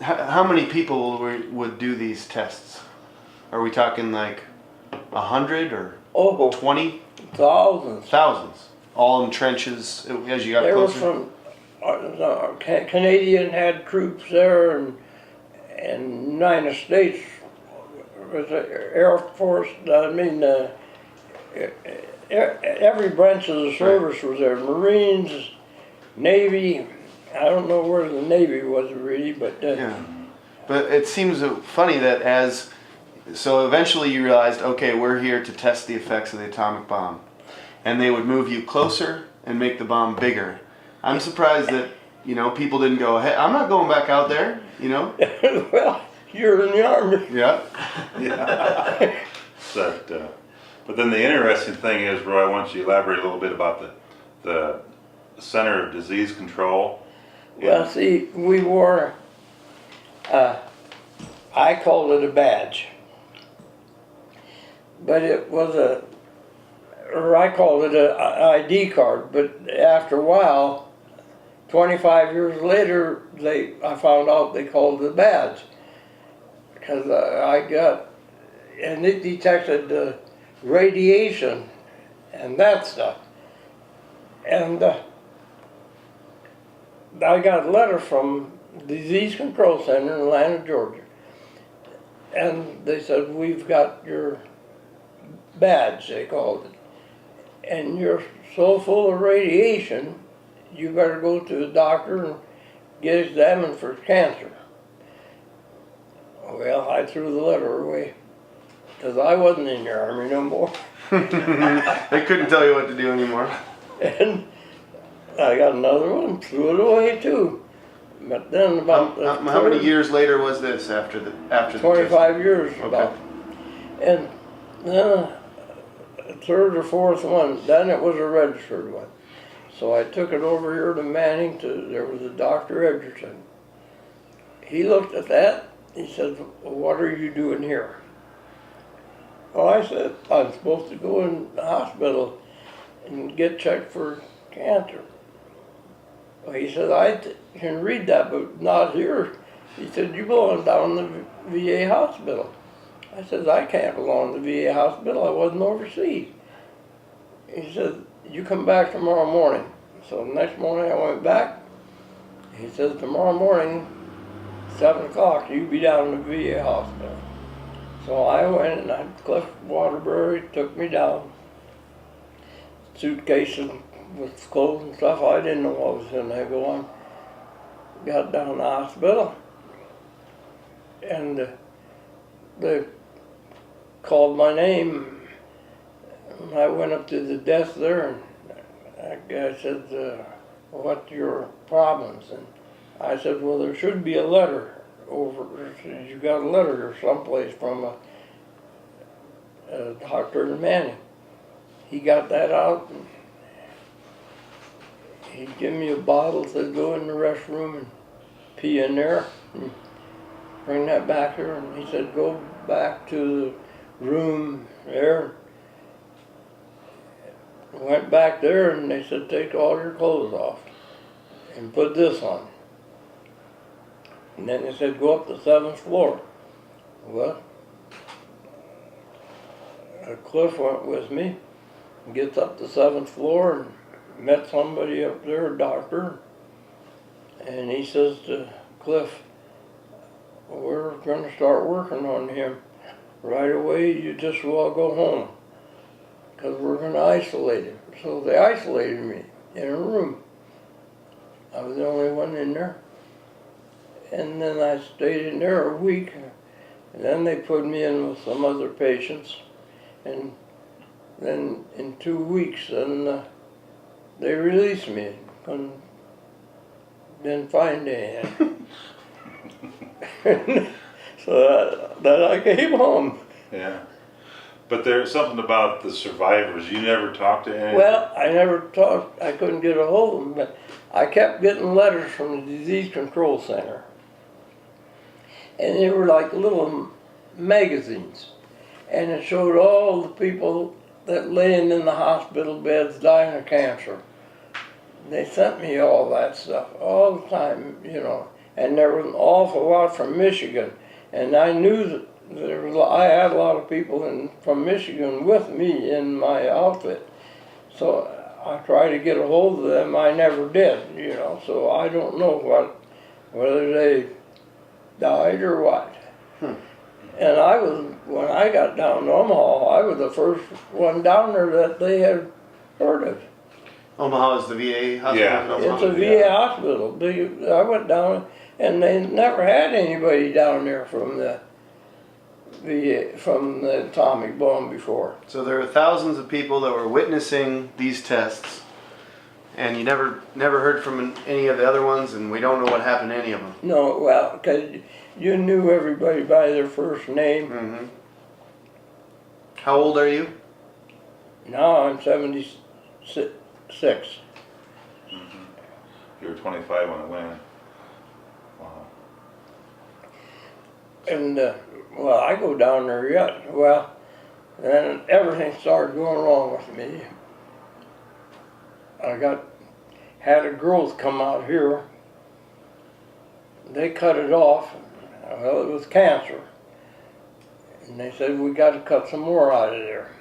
how many people would do these tests? Are we talking like 100 or Oh, 20? thousands. Thousands. All in trenches as you got They were closer? from, Canadian had troops there, and United States was the Air Force, every branch of the service was there. Marines, Navy, I don't know where the Navy was really, but Yeah. But it seems funny that so eventually you realized, okay, we're here to test the effects of the atomic bomb. And they would move you closer and make the bomb bigger. I'm surprised that, people didn't go, hey, I'm not going back out there, well, you're in the Army. Yeah. Yeah. But then the interesting thing is, Roy, I want you to elaborate a little bit about the Center of Disease Control. Well, see, we wore, I called it a badge. But it was I called it an ID card, but after a while, 25 years later, I found out they called it a badge. Because and it detected radiation and that stuff. And I got a letter from the Disease Control Center in Atlanta, Georgia. And they said, we've got your badge, they called it. And you're so full of radiation, you better go to the doctor and get examined for cancer. Well, I threw the letter away, because I wasn't in the Army no more. They couldn't tell you what to do anymore. And I got another one, threw it away too. But then about how many years later was this after the 25 years Okay. about. And then a third or fourth one, then it was a registered one. So I took it over here to Manning, there was a Dr. Edgerton. He looked at that, he said, well, what are you doing here? Well, I said, I'm supposed to go in the hospital and get checked for cancer. Well, he said, I can read that, but not here. He said, you belong down in the VA hospital. I said, I can't belong to the VA hospital, I wasn't overseas. He said, you come back tomorrow morning. So the next morning I went back. He says, tomorrow morning, 7 o'clock, you be down in the VA hospital. So I went and Cliff Waterbury took me down. Suitcases with clothes and stuff, I didn't know what was in there going. Got down to the hospital, and they called my name, and I went up to the desk there, and I said, what's your problems? And I said, well, there should be a letter over, you got a letter or someplace from a Dr. Manning. He got that out, and he gave me a bottle, said go in the restroom and pee in there, and bring that back here, and he said go back to the room there. Went back there and they said take all your clothes off and put this on. And then they said go up the 7th floor. Well, Cliff went with me, gets up the 7th floor and met somebody up there, a doctor, and he says to Cliff, we're going to start working on him right away, you just well go home, because we're going to isolate him. So they isolated me in a room. I was the only one in there. And then I stayed in there a week, and then they put me in with some other patients, and then in 2 weeks, then they released me. Didn't find anything. So then I came home. Yeah. But there's something about the survivors. You never talked to any? Well, I never talked. I couldn't get a hold of them, but I kept getting letters from the Disease Control Center. And they were like little magazines. And it showed all the people that laying in the hospital beds dying of cancer. They sent me all that stuff all the time, you know. and there was an awful lot from Michigan, and I knew that I had a lot of people from Michigan with me in my outfit, so I tried to get a hold of them. I never did, you know, so I don't know whether they died or what. And when I got down to Omaha, I was the first one down there that they had heard of. Omaha is the VA hospital? Yeah. in Omaha? It's a VA hospital. I went down, and they never had anybody down there from the atomic bomb before. So there are thousands of people that were witnessing these tests, and you never heard from any of the other ones, and we don't know what happened to any of them. No, well, because you knew everybody by their first name. Mm-hmm. How old are you? Now I'm 76. You were 25 when it went. Wow. And, well, I go down there yet. Well, then everything started going wrong with me. I had a growth come out here. They cut it off. Well, it was cancer. And they said, we got to cut some more out of there.